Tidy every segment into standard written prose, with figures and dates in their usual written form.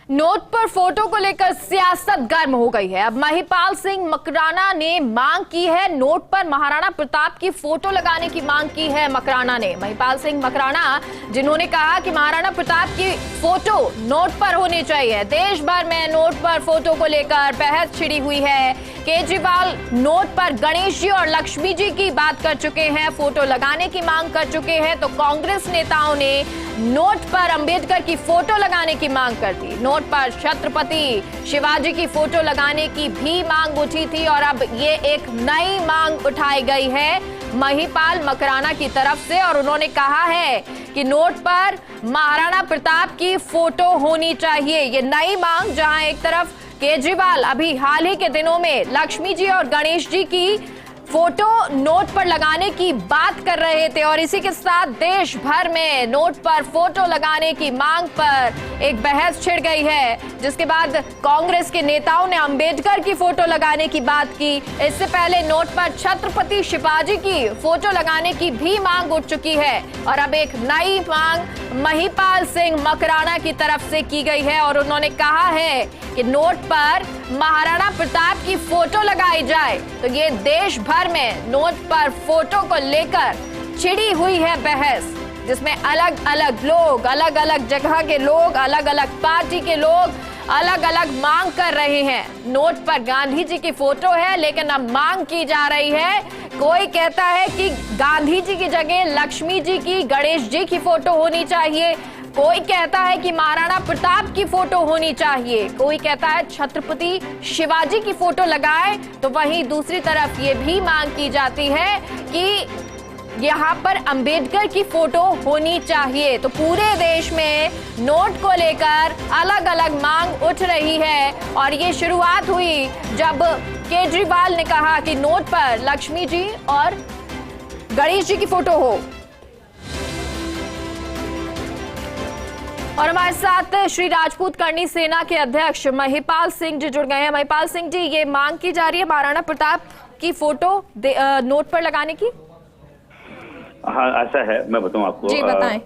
Note पर photo को लेकर सियासत गर्म हो गई है। अब महिपाल सिंह मकराना ने मांग की है, नोट पर महाराणा प्रताप की फोटो लगाने की मांग की है। मकराना ने, महिपाल सिंह मकराना, जिन्होंने कहा कि महाराणा प्रताप की फोटो नोट पर होनी चाहिए। देश भर में नोट पर फोटो को लेकर बहस छिड़ी हुई है। केजरीवाल नोट पर गणेश जी और लक्ष्मी जी की बात कर चुके हैं, फोटो लगाने की मांग कर चुके हैं। तो कांग्रेस नेताओं ने नोट पर अंबेडकर की फोटो लगाने की मांग कर दी। नोट पर छत्रपति शिवाजी की फोटो लगाने की भी मांग उठी थी और अब ये एक नई मांग उठाई गई है महिपाल मकराना की तरफ से। और उन्होंने कहा है कि नोट पर महाराणा प्रताप की फोटो होनी चाहिए। ये नई मांग, जहां एक तरफ केजरीवाल अभी हाल ही के दिनों में लक्ष्मी जी और गणेश जी की फोटो नोट पर लगाने की बात कर रहे थे, और इसी के साथ देश भर में नोट पर फोटो लगाने की मांग पर एक बहस छिड़ गई है, जिसके बाद कांग्रेस के नेताओं ने अंबेडकर की फोटो लगाने की बात की। इससे पहले नोट पर छत्रपति शिवाजी की फोटो लगाने की भी मांग उठ चुकी है, और अब एक नई मांग महिपाल सिंह मकराना की तरफ से की गई है। और उन्होंने कहा है कि नोट पर महाराणा प्रताप की फोटो लगाई जाए। तो ये देश भर में नोट पर फोटो को लेकर छिड़ी हुई है बहस, जिसमें अलग अलग लोग, अलग अलग जगह के लोग, अलग अलग पार्टी के लोग अलग अलग मांग कर रहे हैं। नोट पर गांधी जी की फोटो है, लेकिन अब मांग की जा रही है, कोई कहता है कि गांधी जी की जगह लक्ष्मी जी की, गणेश जी की फोटो होनी चाहिए। कोई कहता है कि महाराणा प्रताप की फोटो होनी चाहिए। कोई कहता है छत्रपति शिवाजी की फोटो लगाए। तो वहीं दूसरी तरफ ये भी मांग की जाती है कि यहाँ पर अंबेडकर की फोटो होनी चाहिए। तो पूरे देश में नोट को लेकर अलग अलग मांग उठ रही है, और ये शुरुआत हुई जब केजरीवाल ने कहा कि नोट पर लक्ष्मी जी और गणेश जी की फोटो हो। और हमारे साथ श्री राजपूत करनी सेना के अध्यक्ष महिपाल सिंह जी जुड़ गए हैं। महिपाल सिंह जी, ये मांग की जा रही है महाराणा प्रताप की फोटो नोट पर लगाने की। हाँ, ऐसा है, मैं बताऊं आपको। जी बताएं।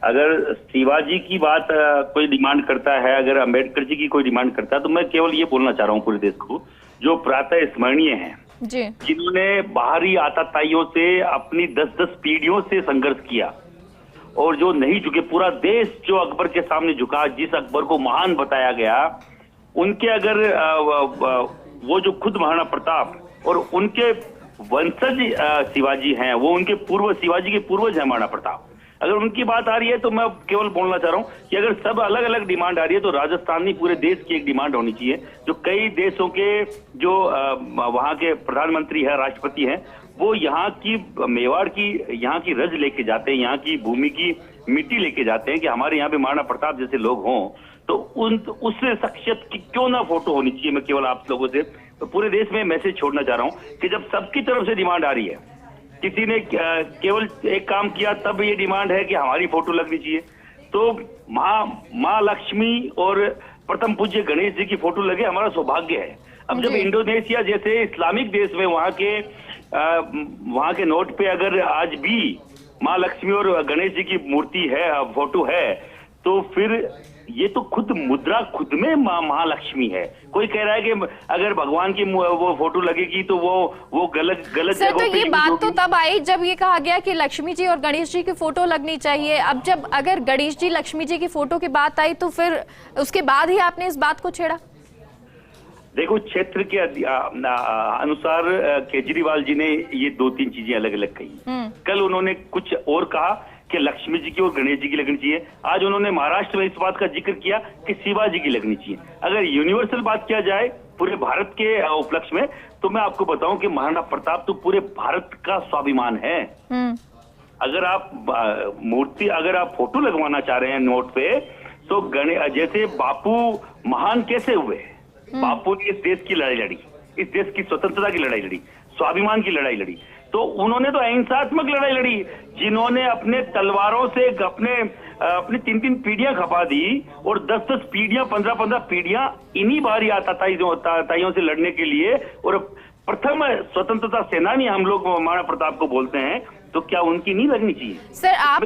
अगर शिवाजी की बात कोई डिमांड करता है, अगर अंबेडकर जी की कोई डिमांड करता है, तो मैं केवल ये बोलना चाह रहा हूँ पूरे देश को, जो प्रातः स्मरणीय हैं, जिन्होंने बाहरी आतताइयों से अपनी 10-10 पीढ़ियों से संघर्ष किया, और जो नहीं झुके, पूरा देश जो अकबर के सामने झुका, जिस अकबर को महान बताया गया, उनके अगर वो जो खुद महाराणा प्रताप और उनके वंशज शिवाजी हैं, वो उनके पूर्व, शिवाजी के पूर्वज हैं महाराणा प्रताप, अगर उनकी बात आ रही है, तो मैं केवल बोलना चाह रहा हूँ कि अगर सब अलग अलग डिमांड आ रही है, तो राजस्थान नहीं, पूरे देश की एक डिमांड होनी चाहिए। जो कई देशों के जो वहाँ के प्रधानमंत्री है, राष्ट्रपति हैं, वो यहाँ की मेवाड़ की, यहाँ की रज लेके जाते हैं, यहाँ की भूमि की मिट्टी लेके जाते हैं कि हमारे यहाँ पे महाराणा प्रताप जैसे लोग हों, तो उस शख्सियत की क्यों ना फोटो होनी चाहिए। मैं केवल आप लोगों से, तो पूरे देश में मैसेज छोड़ना चाह रहा हूँ कि जब सबकी तरफ से डिमांड आ रही है, किसी ने केवल एक काम किया तब ये डिमांड है कि हमारी फोटो लगनी चाहिए, तो माँ लक्ष्मी और प्रथम पूज्य गणेश जी की फोटो लगे, हमारा सौभाग्य है। अब जब इंडोनेशिया जैसे इस्लामिक देश में वहाँ के नोट पे अगर आज भी माँ लक्ष्मी और गणेश जी की मूर्ति है, फोटो है, तो फिर ये तो खुद मुद्रा खुद में महालक्ष्मी है। कोई कह रहा है कि अगर भगवान की वो फोटो लगेगी तो वो गलत सर, तो ये बात तो तब आई जब ये कहा गया कि लक्ष्मी जी और गणेश जी की फोटो लगनी चाहिए। अब जब अगर गणेश जी लक्ष्मी जी की फोटो की बात आई, तो फिर उसके बाद ही आपने इस बात को छेड़ा। देखो, क्षेत्र के अनुसार केजरीवाल जी ने ये 2-3 चीजें अलग अलग कही। कल उन्होंने कुछ और कहा कि लक्ष्मी जी की और गणेश जी की लगनी चाहिए। आज उन्होंने महाराष्ट्र में इस बात का जिक्र किया कि शिवाजी की लगनी चाहिए। अगर यूनिवर्सल बात किया जाए पूरे भारत के उपलक्ष्य में, तो मैं आपको बताऊं कि महाराणा प्रताप तो पूरे भारत का स्वाभिमान है। अगर आप मूर्ति, अगर आप फोटो लगवाना चाह रहे हैं नोट पे, तो जैसे बापू महान कैसे हुए, बापू ने इस देश की लड़ाई लड़ी, इस देश की स्वतंत्रता की लड़ाई लड़ी, स्वाभिमान की लड़ाई लड़ी, तो उन्होंने तो अहिंसात्मक लड़ाई लड़ी, जिन्होंने अपने तलवारों से अपनी 3-3 पीढ़ियां खपा दी, और 10-10 पीढ़ियां, 15-15 पीढ़ियां इन्हीं बाहरी आतताइयों से लड़ने के लिए। और प्रथम स्वतंत्रता सेनानी हम लोग महाराणा प्रताप को बोलते हैं, तो क्या उनकी नहीं लगनी चाहिए? सर आप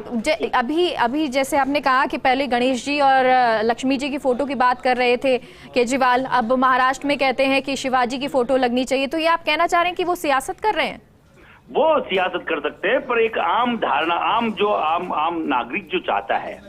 अभी जैसे आपने कहा कि पहले गणेश जी और लक्ष्मी जी की फोटो की बात कर रहे थे केजरीवाल, अब महाराष्ट्र में कहते हैं कि शिवाजी की फोटो लगनी चाहिए, तो ये आप कहना चाह रहे हैं कि वो सियासत कर रहे हैं? वो सियासत कर सकते हैं, पर एक आम धारणा, आम नागरिक जो चाहता है,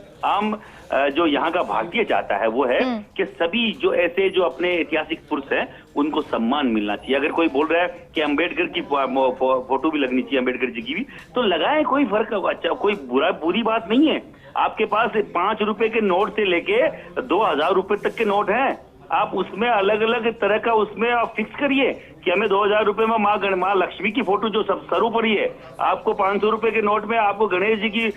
जो यहाँ का भाग्य चाहता है, वो है कि सभी जो ऐसे जो अपने ऐतिहासिक पुरुष हैं उनको सम्मान मिलना चाहिए। अगर कोई बोल रहा है कि अंबेडकर की फोटो भी लगनी चाहिए, अंबेडकर जी की भी, तो लगाए, कोई फर्क, अच्छा, कोई बुरी बात नहीं है। आपके पास 5 रुपए के नोट से लेके 2000 रुपए तक के नोट हैं, आप उसमें अलग अलग तरह का उसमें आप फिक्स करिए कि हमें 2000 रुपए में माँ लक्ष्मी की फोटो जो सब सर्वोपरि है, आपको 500 रुपए के नोट में आपको गणेश जी की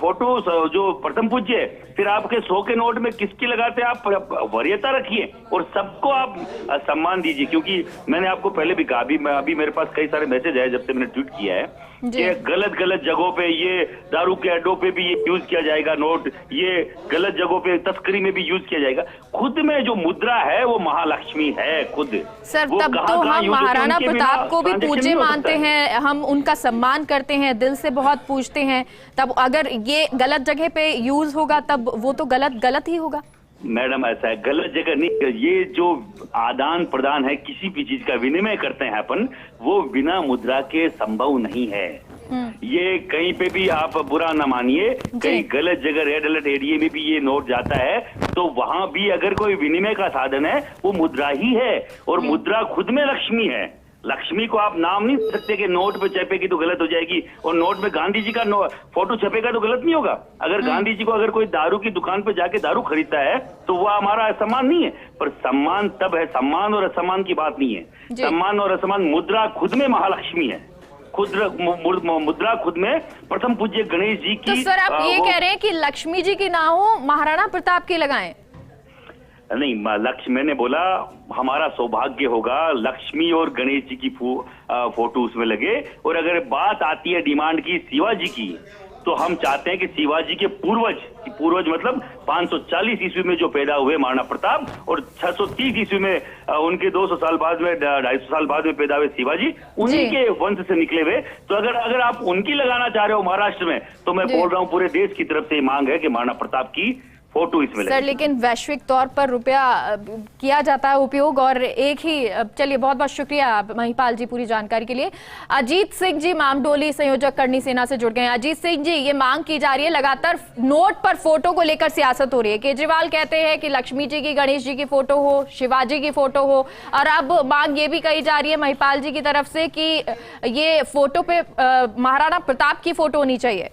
फोटो जो प्रथम पूज्य है, फिर आपके 100 के नोट में किसकी लगाते हैं? आप वरीयता रखिए और सबको आप सम्मान दीजिए। क्योंकि मैंने आपको पहले भी कहा, अभी मेरे पास कई सारे मैसेज आए जब से मैंने ट्वीट किया है कि गलत जगहों पे ये दारू के अड्डों पे भी ये यूज किया जाएगा नोट, ये गलत जगहों पे तस्करी में भी यूज किया जाएगा। खुद में जो मुद्रा है वो महालक्ष्मी है खुद। सर तब तो हम महाराणा प्रताप को भी पूज्य मानते हैं, हम उनका सम्मान करते हैं, दिल से बहुत पूजते हैं, तब अगर ये गलत जगह पे यूज होगा तब वो तो गलत ही होगा। मैडम ऐसा है, गलत जगह नहीं, ये जो आदान प्रदान है, किसी भी चीज का विनिमय करते हैं अपन, वो बिना मुद्रा के संभव नहीं है। ये कहीं पे भी आप बुरा न मानिए, कहीं गलत जगह रेड अलर्ट एरिया में भी ये नोट जाता है तो वहां भी अगर कोई विनिमय का साधन है वो मुद्रा ही है, और मुद्रा खुद में लक्ष्मी है। लक्ष्मी को आप नाम नहीं दे सकते कि नोट पे छपेगी तो गलत हो जाएगी, और नोट में गांधी जी का फोटो छपेगा तो गलत नहीं होगा। अगर गांधी जी को अगर कोई दारू की दुकान पे जाके दारू खरीदता है तो वह हमारा सम्मान नहीं है। पर सम्मान तब है, सम्मान और असम्मान की बात नहीं है। सम्मान और असम्मान, मुद्रा खुद में महालक्ष्मी है, खुद मुद्रा खुद में प्रथम पूज्य गणेश जी की। तो सर आप ये कह रहे हैं कि लक्ष्मी जी की ना हो, महाराणा प्रताप की लगाएं? नहीं, लक्ष्य मैंने बोला हमारा सौभाग्य होगा पूज्य और गणेश जी की फोटो उसमें लगे। और अगर बात आती है डिमांड की शिवाजी की, तो हम चाहते हैं कि शिवाजी के पूर्वज मतलब 540 ईस्वी में जो पैदा हुए महाराणा प्रताप, और 630 ईस्वी में उनके 200 साल बाद में 250 साल बाद में पैदा हुए शिवाजी, उन्हीं के वंश से निकले हुए। तो अगर आप उनकी लगाना चाह रहे हो महाराष्ट्र में, तो मैं बोल रहा हूँ पूरे देश की तरफ से मांग है कि महाराणा प्रताप की फोटो इसमें सर, लेकिन वैश्विक तौर पर रुपया किया जाता है उपयोग, और एक ही, चलिए बहुत बहुत शुक्रिया महिपाल जी पूरी जानकारी के लिए। अजीत सिंह जी मामडोली, संयोजक करनी सेना से जुड़ गए हैं। अजीत सिंह जी, ये मांग की जा रही है, लगातार नोट पर फोटो को लेकर सियासत हो रही है। केजरीवाल कहते हैं कि लक्ष्मी जी की, गणेश जी की फोटो हो, शिवाजी की फोटो हो, और अब मांग ये भी कही जा रही है महिपाल जी की तरफ से कि ये फोटो पे महाराणा प्रताप की फोटो होनी चाहिए।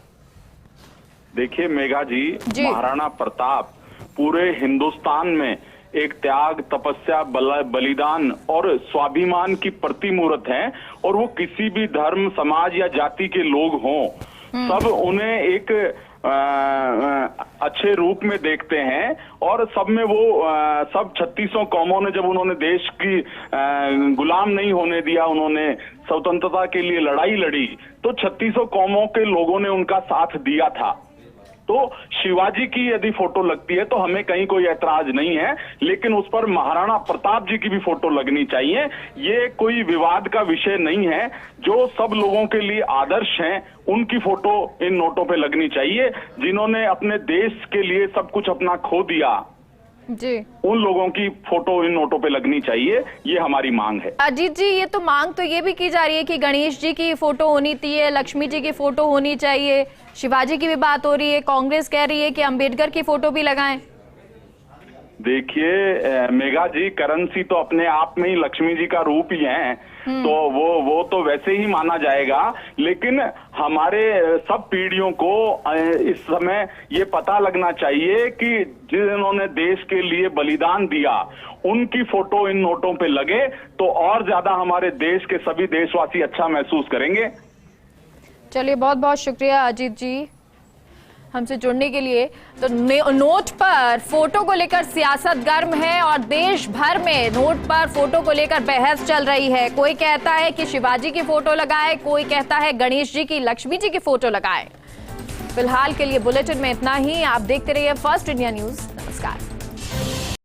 देखिए मेघा जी, महाराणा प्रताप पूरे हिंदुस्तान में एक त्याग, तपस्या, बलिदान और स्वाभिमान की प्रतिमूर्त हैं, और वो किसी भी धर्म, समाज या जाति के लोग हों, सब उन्हें एक अच्छे रूप में देखते हैं। और सब में वो सब 36 कौमों ने, जब उन्होंने देश की गुलाम नहीं होने दिया, उन्होंने स्वतंत्रता के लिए लड़ाई लड़ी, तो 36 कौमों के लोगों ने उनका साथ दिया था। तो शिवाजी की यदि फोटो लगती है तो हमें कहीं कोई ऐतराज नहीं है, लेकिन उस पर महाराणा प्रताप जी की भी फोटो लगनी चाहिए। ये कोई विवाद का विषय नहीं है। जो सब लोगों के लिए आदर्श हैं उनकी फोटो इन नोटों पे लगनी चाहिए। जिन्होंने अपने देश के लिए सब कुछ अपना खो दिया जी, उन लोगों की फोटो इन नोटों पे लगनी चाहिए, ये हमारी मांग है। अजीत जी, ये तो मांग तो ये भी की जा रही है कि गणेश जी की फोटो होनी चाहिए, लक्ष्मी जी की फोटो होनी चाहिए, शिवाजी की भी बात हो रही है, कांग्रेस कह रही है कि अंबेडकर की फोटो भी लगाएं। देखिए मेघा जी, करेंसी तो अपने आप में ही लक्ष्मी जी का रूप ही है, तो वो तो वैसे ही माना जाएगा। लेकिन हमारे सब पीढ़ियों को इस समय ये पता लगना चाहिए कि जिन्होंने देश के लिए बलिदान दिया उनकी फोटो इन नोटों पे लगे तो और ज्यादा हमारे देश के सभी देशवासी अच्छा महसूस करेंगे। चलिए बहुत बहुत शुक्रिया अजीत जी हमसे जुड़ने के लिए। तो नोट पर फोटो को लेकर सियासत गर्म है और देश भर में नोट पर फोटो को लेकर बहस चल रही है। कोई कहता है कि शिवाजी की फोटो लगाए, कोई कहता है गणेश जी की, लक्ष्मी जी की फोटो लगाए। फिलहाल के लिए बुलेटिन में इतना ही। आप देखते रहिए फर्स्ट इंडिया न्यूज। नमस्कार।